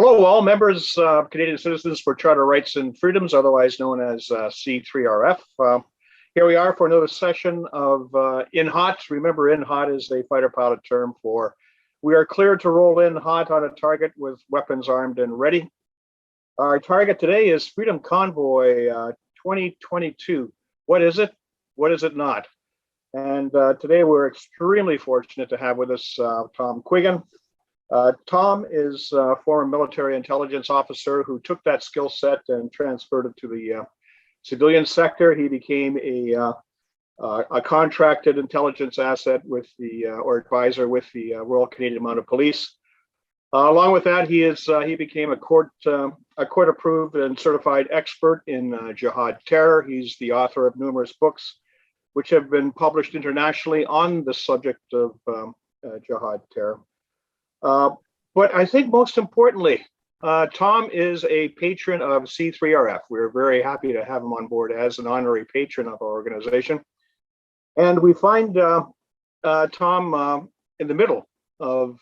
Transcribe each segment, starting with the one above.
Hello, all members of Canadian Citizens for Charter Rights and Freedoms, otherwise known as C3RF. Here we are for another session of In Hot. Remember, In Hot is a fighter pilot term for we are cleared to roll in hot on a target with weapons armed and ready. Our target today is Freedom Convoy 2022. What is it? What is it not? And today we're extremely fortunate to have with us Tom Quiggin. Tom is a former military intelligence officer who took that skill set and transferred it to the civilian sector. He became a contracted intelligence asset with the or advisor with the Royal Canadian Mounted Police. Along with that, he became a court approved and certified expert in jihad terror. He's the author of numerous books which have been published internationally on the subject of jihad terror. But I think most importantly, Tom is a patron of C3RF. We're very happy to have him on board as an honorary patron of our organization. And we find Tom in the middle of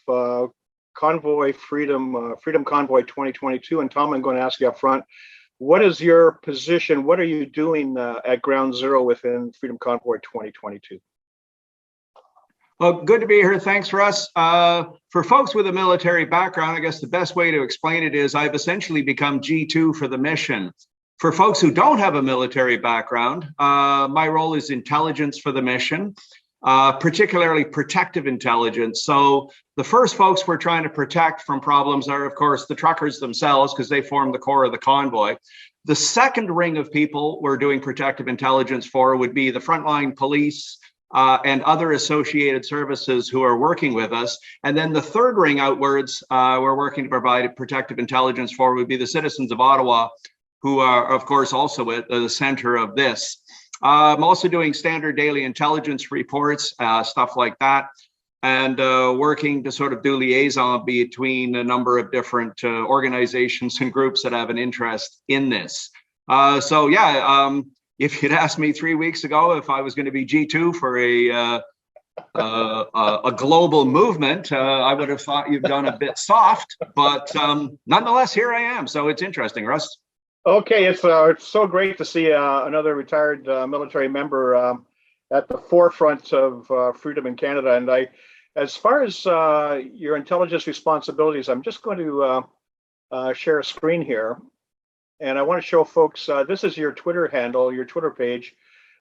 Convoy Freedom Convoy 2022. And Tom, I'm going to ask you up front, what is your position? What are you doing at ground zero within Freedom Convoy 2022? Well, good to be here. Thanks, Russ. For folks with a military background, I guess the best way to explain it is I've essentially become G2 for the mission. For folks who don't have a military background, my role is intelligence for the mission, particularly protective intelligence. So the first folks we're trying to protect from problems are, of course, the truckers themselves, because they form the core of the convoy. The second ring of people we're doing protective intelligence for would be the frontline police, and other associated services who are working with us. And then the third ring outwards, we're working to provide protective intelligence for would be the citizens of Ottawa, who are, of course, also at the center of this. I'm also doing standard daily intelligence reports, stuff like that, and working to sort of do liaison between a number of different organizations and groups that have an interest in this. If you'd asked me 3 weeks ago if I was going to be G2 for a global movement, I would have thought you've done a bit soft, but nonetheless, here I am. So it's interesting, Russ. Okay, it's so great to see another retired military member at the forefront of freedom in Canada. And as far as your intelligence responsibilities, I'm just going to share a screen here. And I want to show folks, this is your Twitter handle, your Twitter page,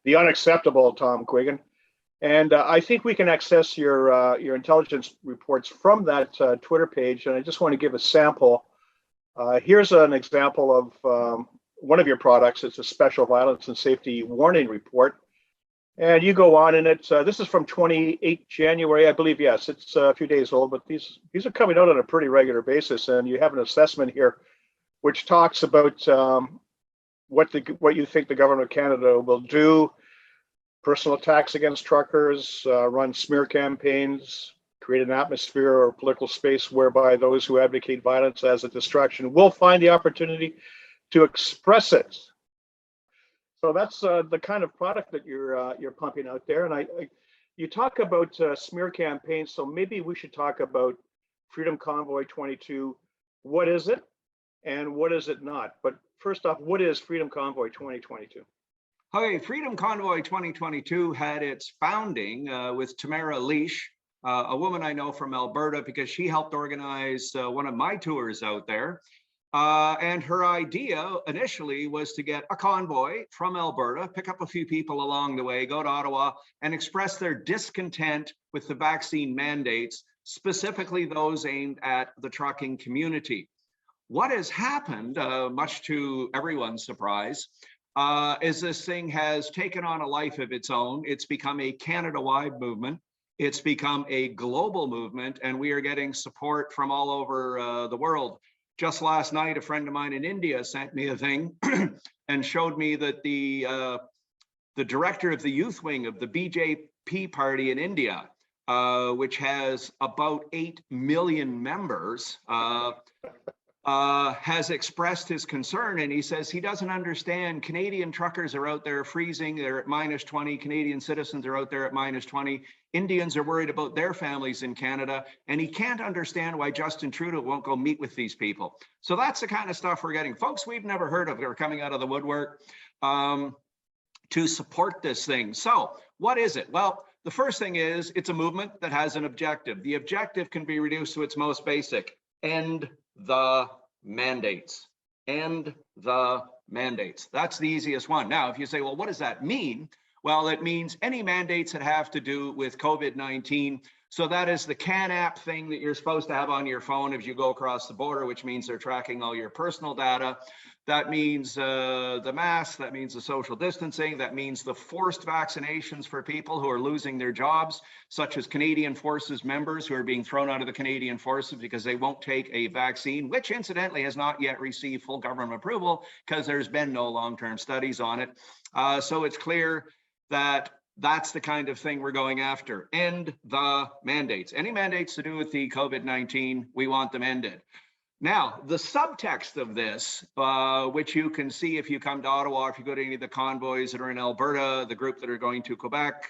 The Unacceptable Tom Quiggin. And I think we can access your intelligence reports from that Twitter page. And I just want to give a sample. Here's an example of one of your products. It's a special violence and safety warning report. And you go on, and this is from 28 January, I believe. Yes, it's a few days old, but these are coming out on a pretty regular basis. And you have an assessment here which talks about what you think the government of Canada will do: personal attacks against truckers, run smear campaigns, create an atmosphere or political space whereby those who advocate violence as a distraction will find the opportunity to express it. So that's the kind of product that you're pumping out there. And you talk about smear campaigns, so maybe we should talk about Freedom Convoy 22. What is it? And what is it not? But first off, what is Freedom Convoy 2022? Okay, Freedom Convoy 2022 had its founding with Tamara Leash, a woman I know from Alberta because she helped organize one of my tours out there. And her idea initially was to get a convoy from Alberta, pick up a few people along the way, go to Ottawa, and express their discontent with the vaccine mandates, specifically those aimed at the trucking community. What has happened, much to everyone's surprise, is this thing has taken on a life of its own. It's become a Canada-wide movement. It's become a global movement, and we are getting support from all over the world. Just last night, a friend of mine in India sent me a thing and showed me that the director of the youth wing of the BJP party in India, which has about 8 million members, has expressed his concern, and he says he doesn't understand. Canadian truckers are out there freezing. They're at -20. Canadian citizens are out there at -20. Indians are worried about their families in Canada, and he can't understand why Justin Trudeau won't go meet with these people. So that's the kind of stuff we're getting. Folks we've never heard of are coming out of the woodwork to support this thing. So what is it? Well, the first thing is it's a movement that has an objective. The objective can be reduced to its most basic: end the mandates. End the mandates. That's the easiest one. Now, if you say, well, what does that mean? Well, it means any mandates that have to do with COVID-19. So that is the CAN app thing that you're supposed to have on your phone as you go across the border, which means they're tracking all your personal data. That means the masks, that means the social distancing, that means the forced vaccinations for people who are losing their jobs, such as Canadian Forces members who are being thrown out of the Canadian Forces because they won't take a vaccine, which incidentally has not yet received full government approval because there's been no long-term studies on it. So it's clear that that's the kind of thing we're going after. End the mandates. Any mandates to do with the COVID-19, we want them ended. Now, the subtext of this, which you can see if you come to Ottawa, if you go to any of the convoys that are in Alberta, the group that are going to Quebec,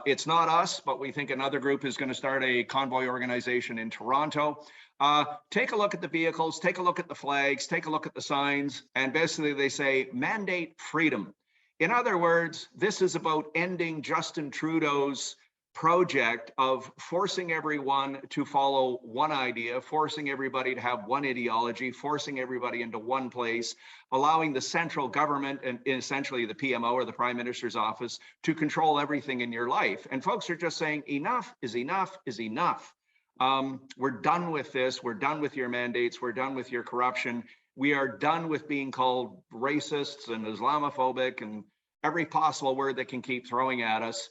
it's not us, but we think another group is going to start a convoy organization in Toronto. Take a look at the vehicles, take a look at the flags, take a look at the signs, and basically they say mandate freedom. In other words, this is about ending Justin Trudeau's project of forcing everyone to follow one idea, forcing everybody to have one ideology, forcing everybody into one place, allowing the central government and essentially the PMO or the Prime Minister's office to control everything in your life. And folks are just saying enough is enough is enough. We're done with this. We're done with your mandates. We're done with your corruption. We are done with being called racists and Islamophobic and every possible word that can keep throwing at us.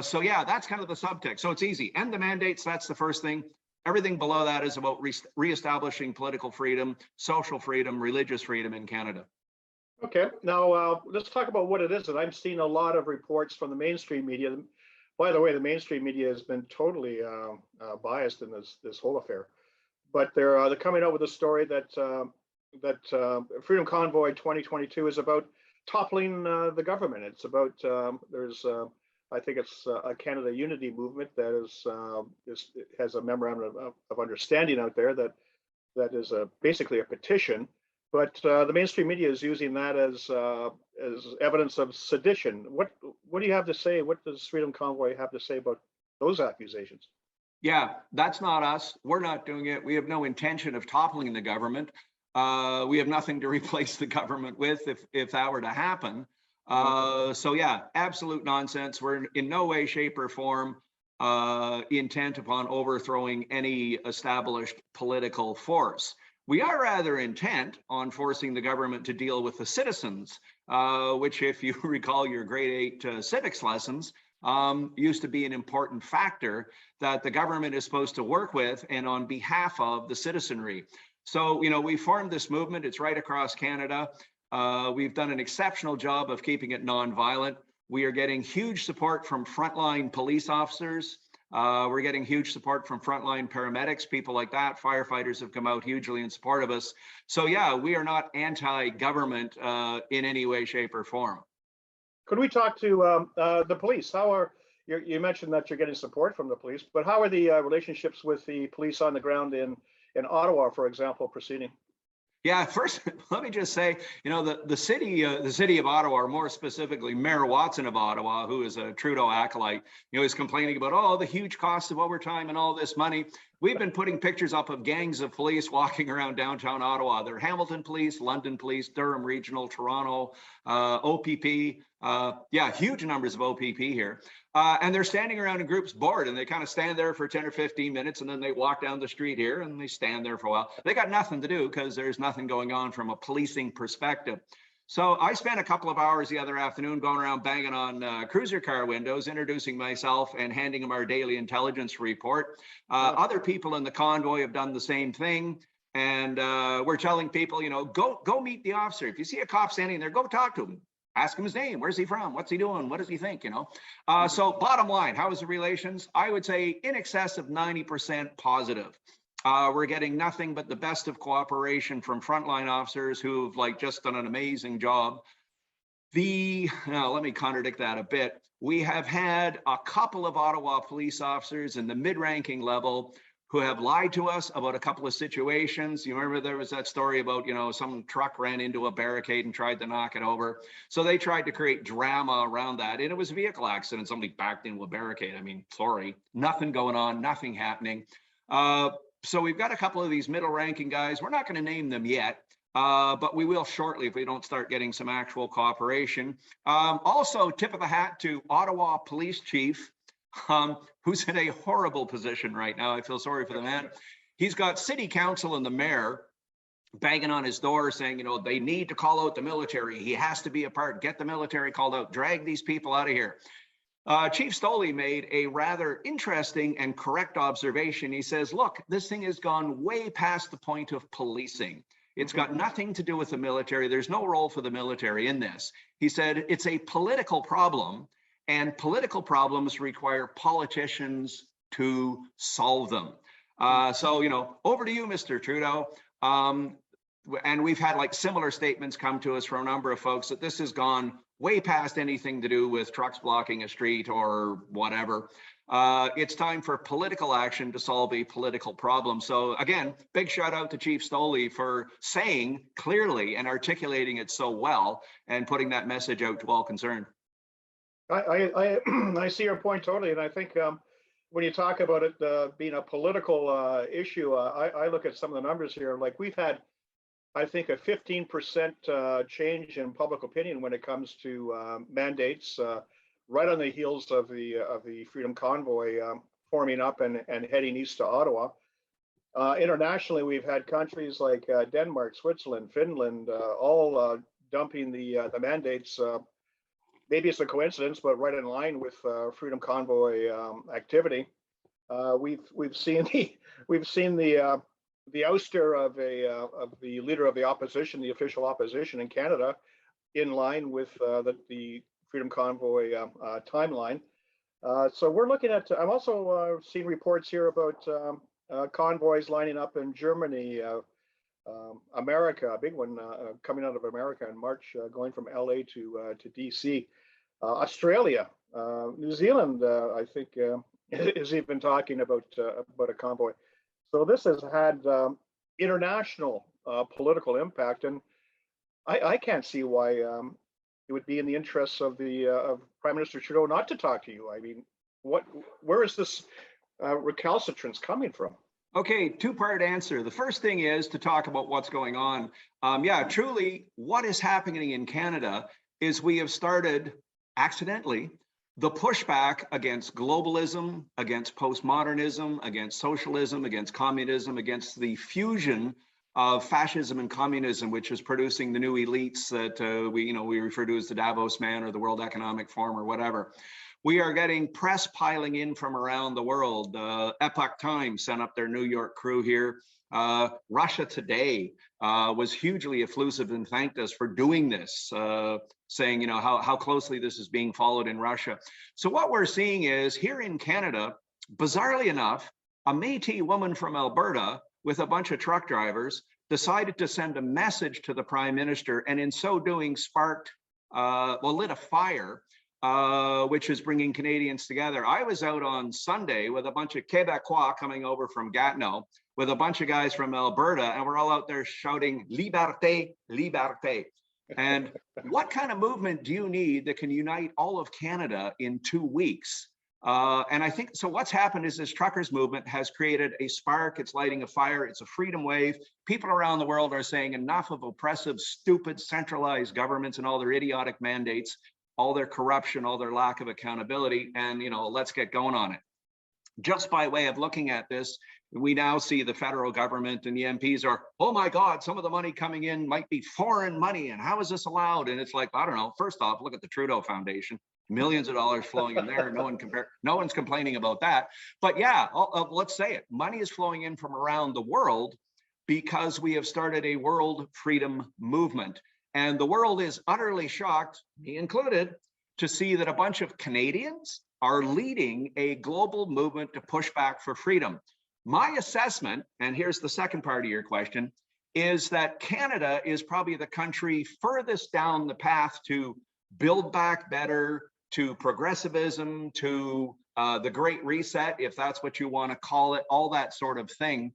So yeah, that's kind of the subtext. So it's easy. End the mandates, that's the first thing. Everything below that is about reestablishing political freedom, social freedom, religious freedom in Canada. Okay, now let's talk about what it is. And I'm seeing a lot of reports from the mainstream media. By the way, the mainstream media has been totally biased in this whole affair. But they're coming out with a story that Freedom Convoy 2022 is about toppling the government. It's about there's I think it's a Canada Unity movement that has a memorandum of understanding out there that is basically a petition, but the mainstream media is using that as evidence of sedition. What do you have to say? What does Freedom Convoy have to say about those accusations? Yeah, that's not us. We're not doing it. We have no intention of toppling the government. We have nothing to replace the government with if that were to happen. So yeah, absolute nonsense. We're in no way, shape, or form intent upon overthrowing any established political force. We are rather intent on forcing the government to deal with the citizens, which, if you recall your grade 8 civics lessons, used to be an important factor that the government is supposed to work with and on behalf of the citizenry. So, you know, we formed this movement. It's right across Canada. We've done an exceptional job of keeping it nonviolent. We are getting huge support from frontline police officers. We're getting huge support from frontline paramedics, people like that. Firefighters have come out hugely in support of us. So yeah, we are not anti-government in any way, shape, or form. Could we talk to the police? How are you mentioned that you're getting support from the police, but how are the relationships with the police on the ground in Ottawa, for example, proceeding? Yeah, first, let me just say, you know, the city of Ottawa, or more specifically, Mayor Watson of Ottawa, who is a Trudeau acolyte, you know, is complaining about, oh, the huge cost of overtime and all this money. We've been putting pictures up of gangs of police walking around downtown Ottawa. They're Hamilton Police, London Police, Durham Regional, Toronto, OPP. Yeah, huge numbers of OPP here. And they're standing around in groups bored, and they kind of stand there for 10 or 15 minutes, and then they walk down the street here and they stand there for a while. They got nothing to do because there's nothing going on from a policing perspective. So I spent a couple of hours the other afternoon going around banging on cruiser car windows, introducing myself and handing them our daily intelligence report. Other people in the convoy have done the same thing. And we're telling people, you know, go meet the officer. If you see a cop standing there, go talk to him. Ask him his name. Where's he from? What's he doing? What does he think? You know. So bottom line, how is the relations? I would say in excess of 90% positive. We're getting nothing but the best of cooperation from frontline officers who've like just done an amazing job. Let me contradict that a bit. We have had a couple of Ottawa police officers in the mid-ranking level who have lied to us about a couple of situations. You remember there was that story about, some truck ran into a barricade and tried to knock it over. So they tried to create drama around that. And it was a vehicle accident. Somebody backed into a barricade. I mean, sorry, nothing going on, nothing happening. So we've got a couple of these middle ranking guys. We're not going to name them yet, but we will shortly if we don't start getting some actual cooperation. Also, tip of the hat to Ottawa Police Chief, who's in a horrible position right now. I feel sorry for the man. He's got city council and the mayor banging on his door saying, they need to call out the military. He has to be a part. Get the military called out. Drag these people out of here. Chief Stoley made a rather interesting and correct observation. He says, look, this thing has gone way past the point of policing. It's got nothing to do with the military. There's no role for the military in this. He said it's a political problem, and political problems require politicians to solve them. So, over to you, Mr. Trudeau. And we've had like similar statements come to us from a number of folks that this has gone way past anything to do with trucks blocking a street or whatever. It's time for political action to solve a political problem. So again, big shout out to Chief Stoley for saying clearly and articulating it so well and putting that message out to all concerned. I see your point totally. And I think when you talk about it being a political issue, I look at some of the numbers here. Like we've had, I think, a 15% change in public opinion when it comes to mandates, right on the heels of the Freedom Convoy forming up and heading east to Ottawa. Internationally, we've had countries like Denmark, Switzerland, Finland, all dumping the mandates. Maybe it's a coincidence, but right in line with Freedom Convoy activity. We've seen the ouster of the leader of the opposition, the official opposition in Canada, in line with the Freedom Convoy timeline. So we're looking at. I'm also seeing reports here about convoys lining up in Germany, America, a big one coming out of America in March, going from LA to DC. Australia, New Zealand, I think, is even talking about a convoy. So this has had international political impact, and I can't see why it would be in the interests of Prime Minister Trudeau not to talk to you. I mean, where is this recalcitrance coming from? Okay, two-part answer. The first thing is to talk about what's going on. Truly, what is happening in Canada is we have started accidentally the pushback against globalism, against postmodernism, against socialism, against communism, against the fusion of fascism and communism, which is producing the new elites that we refer to as the Davos man or the World Economic Forum or whatever. We are getting press piling in from around the world. Epoch Times sent up their New York crew here. Russia Today was hugely effusive and thanked us for doing this, saying, how closely this is being followed in Russia. So what we're seeing is here in Canada, bizarrely enough, a Métis woman from Alberta with a bunch of truck drivers decided to send a message to the Prime Minister, and in so doing lit a fire, which is bringing Canadians together. I was out on Sunday with a bunch of Quebecois coming over from Gatineau, with a bunch of guys from Alberta, and we're all out there shouting, Liberté, Liberté. And what kind of movement do you need that can unite all of Canada in 2 weeks? And I think, so what's happened is this truckers movement has created a spark. It's lighting a fire. It's a freedom wave. People around the world are saying enough of oppressive, stupid, centralized governments and all their idiotic mandates, all their corruption, all their lack of accountability, and let's get going on it. Just by way of looking at this, we now see the federal government and the MPs are, oh my God, some of the money coming in might be foreign money, and how is this allowed? And it's like, I don't know. First off, look at the Trudeau Foundation, millions of dollars flowing in there. No one's complaining about that. But yeah, let's say it. Money is flowing in from around the world because we have started a world freedom movement. And the world is utterly shocked, me included, to see that a bunch of Canadians are leading a global movement to push back for freedom. My assessment, and here's the second part of your question, is that Canada is probably the country furthest down the path to build back better, to progressivism, to the Great Reset, if that's what you want to call it, all that sort of thing.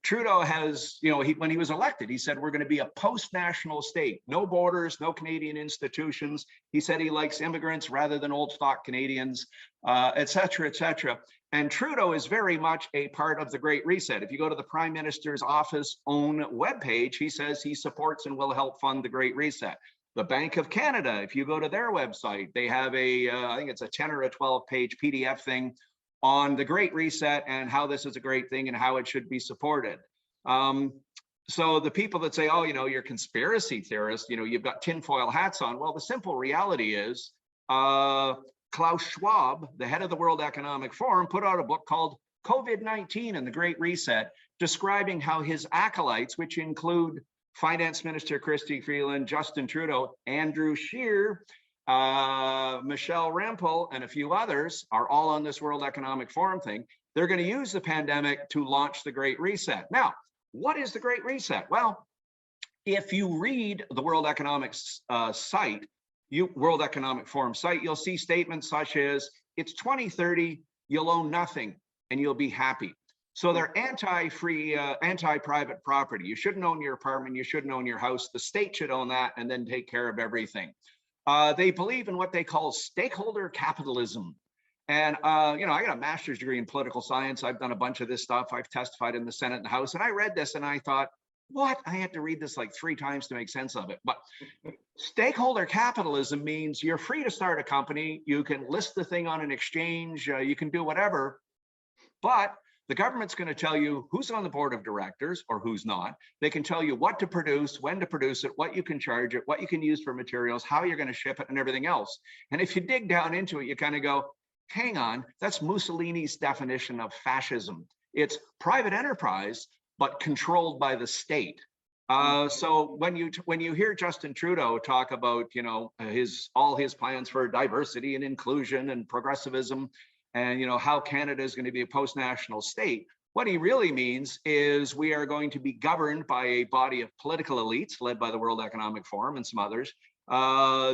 Trudeau has, when he was elected, he said, we're going to be a post-national state, no borders, no Canadian institutions. He said he likes immigrants rather than old stock Canadians, et cetera, et cetera. And Trudeau is very much a part of the Great Reset. If you go to the Prime Minister's office own webpage, he says he supports and will help fund the Great Reset. The Bank of Canada, if you go to their website, they have I think it's a 10 or a 12-page PDF thing on the Great Reset and how this is a great thing and how it should be supported. So the people that say, oh, you're conspiracy theorists, you've got tinfoil hats on. Well, the simple reality is Klaus Schwab, the head of the World Economic Forum, put out a book called COVID-19 and the Great Reset, describing how his acolytes, which include Finance Minister Chrystia Freeland, Justin Trudeau, Andrew Scheer, Michelle Rempel, and a few others are all on this World Economic Forum thing. They're going to use the pandemic to launch the Great Reset. Now, what is the Great Reset? Well, if you read the World Economic World Economic Forum site, you'll see statements such as, it's 2030, you'll own nothing and you'll be happy. So they're anti-free, anti-private property. You shouldn't own your apartment, you shouldn't own your house. The state should own that and then take care of everything. They believe in what they call stakeholder capitalism. And, I got a master's degree in political science. I've done a bunch of this stuff. I've testified in the Senate and the House. And I read this and I thought, what? I had to read this like 3 times to make sense of it. But stakeholder capitalism means you're free to start a company. You can list the thing on an exchange. You can do whatever. But the government's going to tell you who's on the board of directors or who's not. They can tell you what to produce, when to produce it, what you can charge it, what you can use for materials, how you're going to ship it, and everything else. And if you dig down into it, you kind of go, hang on, that's Mussolini's definition of fascism. It's private enterprise, but controlled by the state. So when you hear Justin Trudeau talk about, all his plans for diversity and inclusion and progressivism, and how Canada is going to be a post-national state, what he really means is we are going to be governed by a body of political elites led by the World Economic Forum and some others.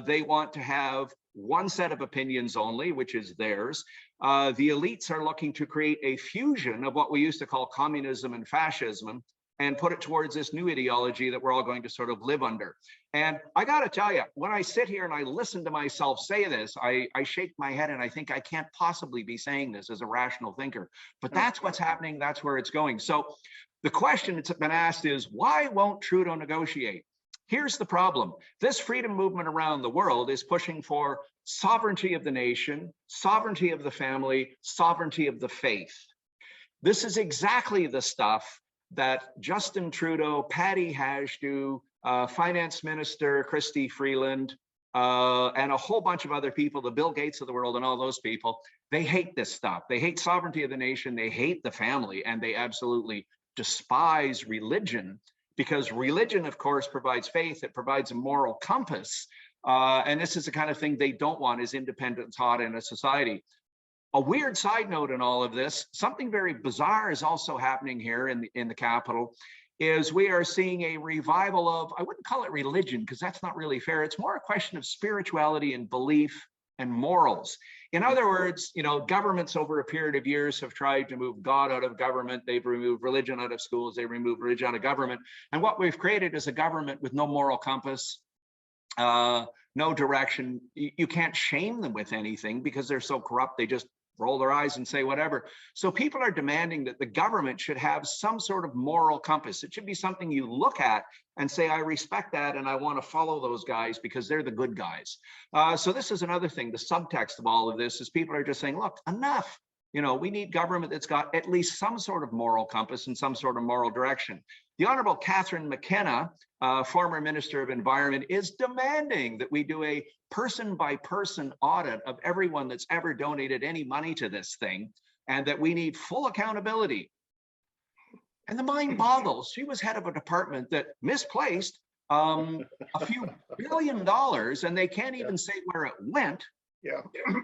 They want to have one set of opinions only, which is theirs. The elites are looking to create a fusion of what we used to call communism and fascism and put it towards this new ideology that we're all going to sort of live under. And I got to tell you, when I sit here and I listen to myself say this, I shake my head and I think I can't possibly be saying this as a rational thinker. But that's what's happening. That's where it's going. So the question that's been asked is, why won't Trudeau negotiate? Here's the problem. This freedom movement around the world is pushing for sovereignty of the nation, sovereignty of the family, sovereignty of the faith. This is exactly the stuff that Justin Trudeau, Patty Hajdu, Finance Minister Chrystia Freeland, and a whole bunch of other people, the Bill Gates of the world and all those people, they hate this stuff. They hate sovereignty of the nation, they hate the family, and they absolutely despise religion, because religion, of course, provides faith, it provides a moral compass. And this is the kind of thing they don't want, is independent thought in a society. A weird side note in all of this, something very bizarre is also happening here in the capital, is we are seeing a revival of, I wouldn't call it religion, because that's not really fair. It's more a question of spirituality and belief and morals. In other words, governments over a period of years have tried to move God out of government. They've removed religion out of schools. They removed religion out of government. And what we've created is a government with no moral compass, no direction. You can't shame them with anything because they're so corrupt. They just roll their eyes and say whatever. So people are demanding that the government should have some sort of moral compass. It should be something you look at and say, I respect that and I want to follow those guys because they're the good guys. So this is another thing. The subtext of all of this is people are just saying, look, enough. We need government that's got at least some sort of moral compass and some sort of moral direction. The Honorable Catherine McKenna, former Minister of Environment, is demanding that we do a person-by-person audit of everyone that's ever donated any money to this thing, and that we need full accountability. And the mind boggles. She was head of a department that misplaced a few $1 billion, and they can't even say where it went. Yeah.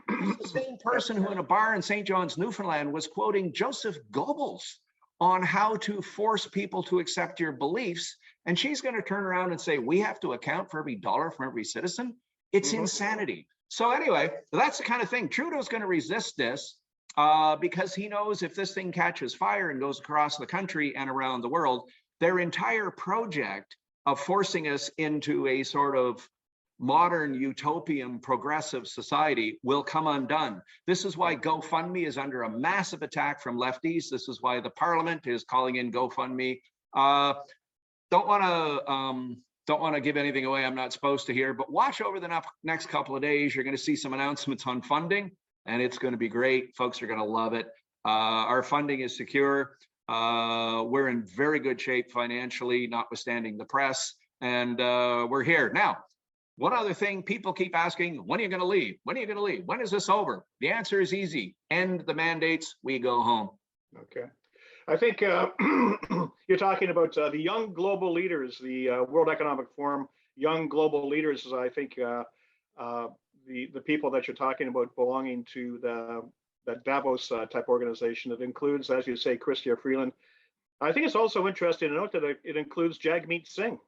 The same person who in a bar in St. John's, Newfoundland was quoting Joseph Goebbels on how to force people to accept your beliefs. And she's going to turn around and say, we have to account for every dollar from every citizen. It's insanity. So anyway, that's the kind of thing. Trudeau's going to resist this because he knows if this thing catches fire and goes across the country and around the world, their entire project of forcing us into a sort of modern utopian progressive society will come undone. This is why GoFundMe is under a massive attack from lefties. This is why the parliament is calling in GoFundMe. Don't want to give anything away I'm not supposed to here, but watch over the next couple of days. You're going to see some announcements on funding, and it's going to be great. Folks are going to love it. Our funding is secure. We're in very good shape financially, notwithstanding the press, and we're here. Now, one other thing, people keep asking, when are you going to leave? When are you going to leave? When is this over? The answer is easy. End the mandates, we go home. Okay. I think you're talking about the young global leaders, the World Economic Forum, young global leaders, is I think the people that you're talking about belonging to the Davos type organization. It includes, as you say, Chrystia Freeland. I think it's also interesting to note that it includes Jagmeet Singh.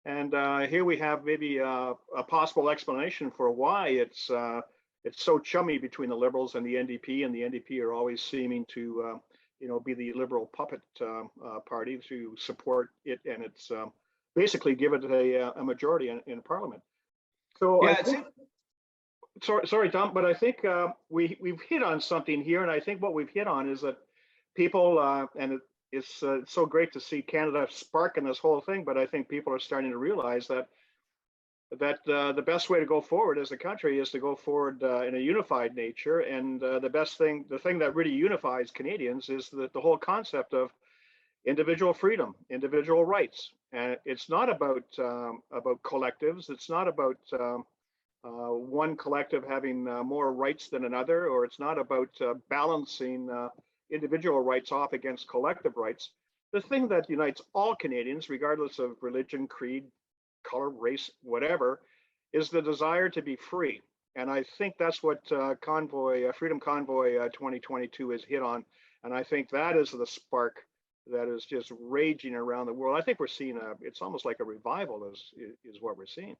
And here we have maybe a possible explanation for why it's so chummy between the Liberals and the NDP, and the NDP are always seeming to be the Liberal puppet party to support it, and it's basically give it a majority in Parliament. So yeah, sorry, Tom, but I think we've hit on something here, and I think what we've hit on is that people and it's so great to see Canada sparking this whole thing, but I think people are starting to realize that the best way to go forward as a country is to go forward in a unified nature, and the thing that really unifies Canadians is the whole concept of individual freedom, individual rights, and it's not about collectives. It's not about one collective having more rights than another, or it's not about balancing individual rights off against collective rights. The thing that unites all Canadians, regardless of religion, creed, color, race, whatever, is the desire to be free. And I think that's what Freedom Convoy 2022 is hit on. And I think that is the spark that is just raging around the world. I think we're seeing it's almost like a revival is what we're seeing.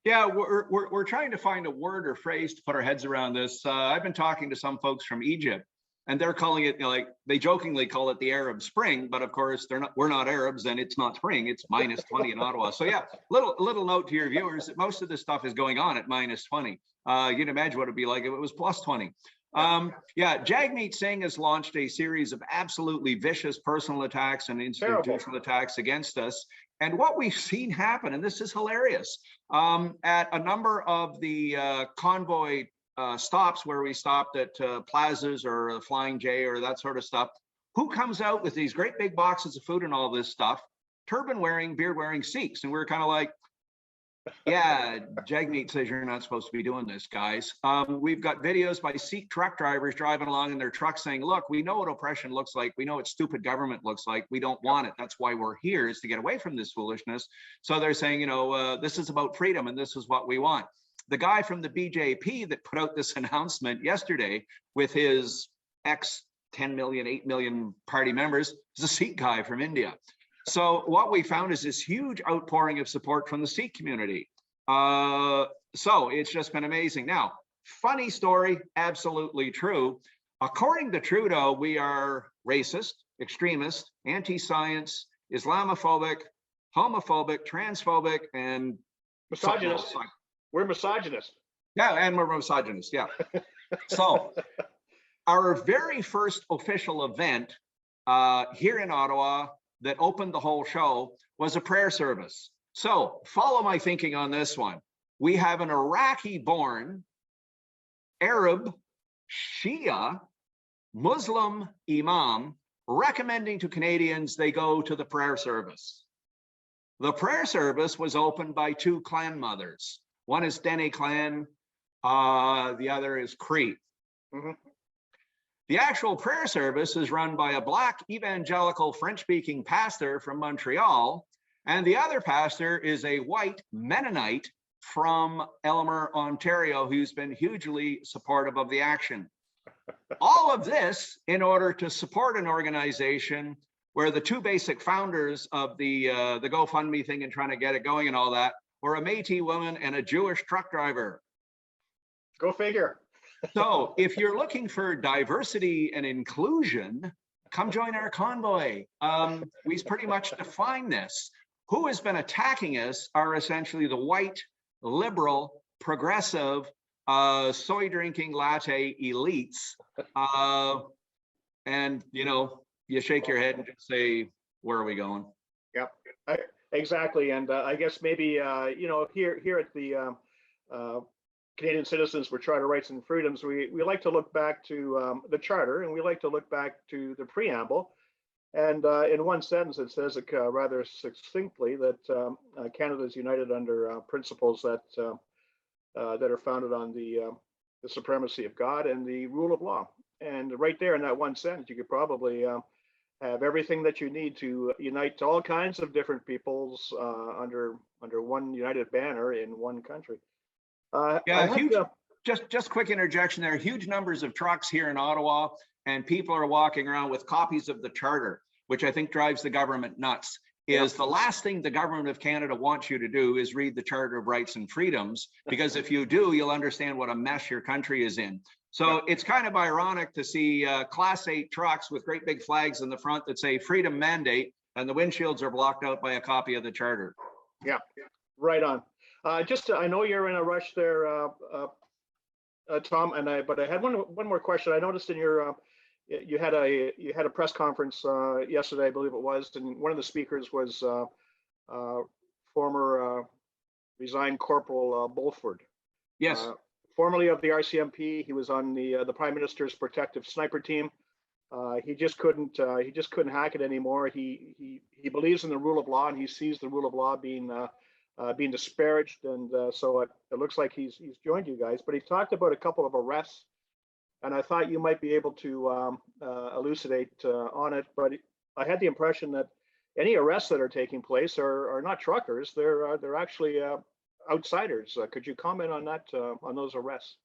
Yeah, we're trying to find a word or phrase to put our heads around this. I've been talking to some folks from Egypt, and they're calling it, they jokingly call it the Arab Spring, but of course we're not Arabs, and it's not spring, it's minus 20 in Ottawa. So yeah, little note to your viewers that most of this stuff is going on at minus 20. You can imagine what it'd be like if it was plus 20. Yeah, Jagmeet Singh has launched a series of absolutely vicious personal attacks and institutional attacks against us. And what we've seen happen, and this is hilarious, at a number of the convoy stops where we stopped at plazas or a Flying J or that sort of stuff, who comes out with these great big boxes of food and all this stuff? Turban wearing, beard wearing Sikhs. And we're kind of like, yeah, Jagmeet says you're not supposed to be doing this, guys. We've got videos by Sikh truck drivers driving along in their trucks saying, look, we know what oppression looks like. We know what stupid government looks like. We don't want it. That's why we're here, is to get away from this foolishness. So they're saying, this is about freedom and this is what we want. The guy from the BJP that put out this announcement yesterday with his 10 million, 8 million party members is a Sikh guy from India. So what we found is this huge outpouring of support from the Sikh community. So it's just been amazing. Now, funny story, absolutely true. According to Trudeau, we are racist, extremist, anti-science, Islamophobic, homophobic, transphobic, and misogynist. We're misogynist. Yeah, and we're misogynist, yeah. So our very first official event here in Ottawa that opened the whole show was a prayer service. So follow my thinking on this one. We have an Iraqi-born Arab Shia Muslim imam recommending to Canadians they go to the prayer service. The prayer service was opened by two clan mothers. One is Dene clan, the other is Cree. Mm-hmm. The actual prayer service is run by a Black evangelical French-speaking pastor from Montreal, and the other pastor is a white Mennonite from Elmer, Ontario, who's been hugely supportive of the action. All of this in order to support an organization where the two basic founders of the GoFundMe thing and trying to get it going and all that were a Métis woman and a Jewish truck driver. Go figure. So if you're looking for diversity and inclusion, come join our convoy. We pretty much define this. Who has been attacking us are essentially the white, liberal, progressive, soy drinking latte elites. And, you know, you shake your head and just say, where are we going? Yep, exactly. And I guess maybe, you know, here at the Canadian Citizens for Charter Rights and Freedoms, we like to look back to the Charter, and we like to look back to the preamble. And in one sentence, it says it rather succinctly that Canada is united under principles that are founded on the supremacy of God and the rule of law. And right there in that one sentence, you could probably have everything that you need to unite all kinds of different peoples under one united banner in one country. Just quick interjection there. Huge numbers of trucks here in Ottawa, and people are walking around with copies of the Charter, which I think drives the government nuts. The last thing the government of Canada wants you to do is read the Charter of Rights and Freedoms, because if you do, you'll understand what a mess your country is in. So it's kind of ironic to see Class 8 trucks with great big flags in the front that say Freedom Mandate, and the windshields are blocked out by a copy of the Charter. Yeah, right on. I know you're in a rush there, Tom, but I had one more question. I noticed in your you had a press conference yesterday, I believe it was, and one of the speakers was former resigned Corporal Bulford. Yes. Formerly of the RCMP, he was on the Prime Minister's protective sniper team. He just couldn't hack it anymore. He believes in the rule of law, and he sees the rule of law being disparaged, and so it looks like he's joined you guys. But he talked about a couple of arrests, and I thought you might be able to elucidate on it. But I had the impression that any arrests that are taking place are not truckers; they're actually outsiders. Could you comment on that, on those arrests?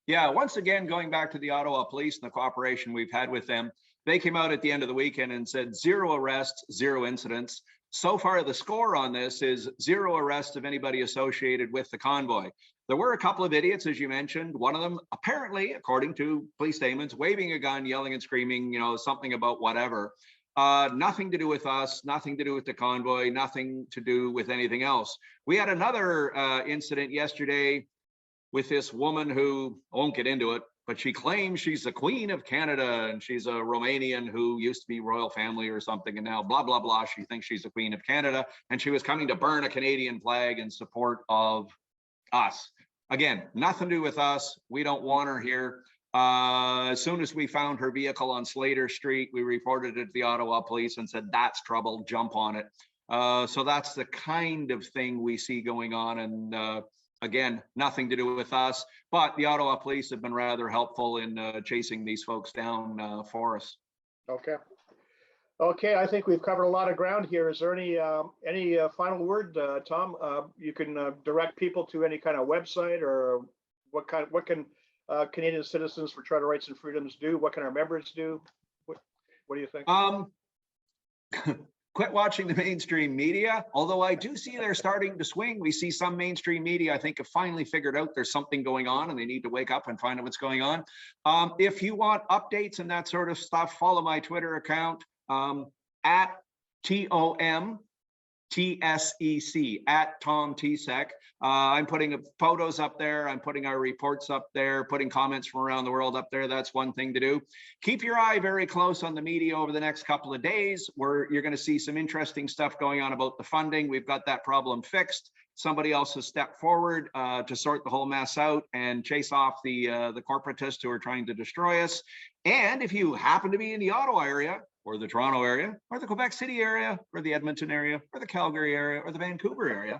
Yeah, once again, going back to the Ottawa Police and the cooperation we've had with them, they came out at the end of the weekend and said 0 arrests, 0 incidents. So far, the score on this is 0 arrests of anybody associated with the convoy. There were a couple of idiots, as you mentioned. One of them, apparently, according to police statements, waving a gun, yelling and screaming, you know, something about whatever. Nothing to do with us, nothing to do with the convoy, nothing to do with anything else. We had another incident yesterday with this woman who, I won't get into it, but she claims she's the Queen of Canada, and she's a Romanian who used to be royal family or something, and now blah, blah, blah. She thinks she's the Queen of Canada, and she was coming to burn a Canadian flag in support of us. Again, nothing to do with us. We don't want her here. As soon as we found her vehicle on Slater Street, we reported it to the Ottawa Police and said, that's trouble, jump on it. So that's the kind of thing we see going on. And again, nothing to do with us, but the Ottawa Police have been rather helpful in chasing these folks down for us. Okay, I think we've covered a lot of ground here. Is there any final word, Tom? You can direct people to any kind of website, or what can Canadian Citizens for Charter Rights and Freedoms do? What can our members do? What do you think? Quit watching the mainstream media, although I do see they're starting to swing. We see some mainstream media, I think, have finally figured out there's something going on and they need to wake up and find out what's going on. If you want updates and that sort of stuff, follow my Twitter account at TOMTSEC, at Tom Tsec. I'm putting photos up there. I'm putting our reports up there, putting comments from around the world up there. That's one thing to do. Keep your eye very close on the media over the next couple of days, where you're going to see some interesting stuff going on about the funding. We've got that problem fixed. Somebody else has stepped forward to sort the whole mess out and chase off the corporatists who are trying to destroy us. And if you happen to be in the Ottawa area, or the Toronto area, or the Quebec City area, or the Edmonton area, or the Calgary area, or the Vancouver area,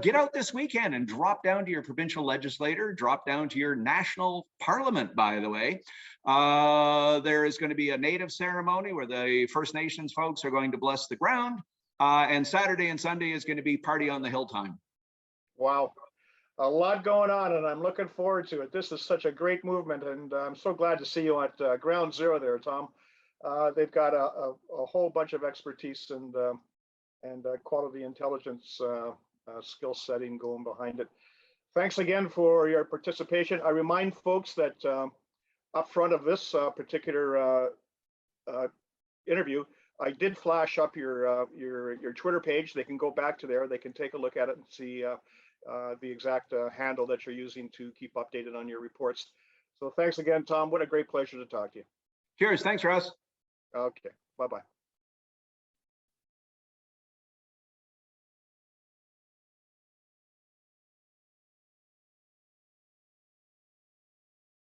get out this weekend and drop down to your provincial legislator, drop down to your national parliament, by the way. There is going to be a native ceremony where the First Nations folks are going to bless the ground. And Saturday and Sunday is going to be party on the hill time. Wow. A lot going on, and I'm looking forward to it. This is such a great movement, and I'm so glad to see you at ground zero there, Tom. They've got a whole bunch of expertise and quality intelligence skill setting going behind it. Thanks again for your participation. I remind folks that up front of this particular interview, I did flash up your Twitter page. They can go back to there. They can take a look at it and see the exact handle that you're using to keep updated on your reports. So thanks again, Tom. What a great pleasure to talk to you. Cheers. Thanks, Russ. Okay. Bye-bye.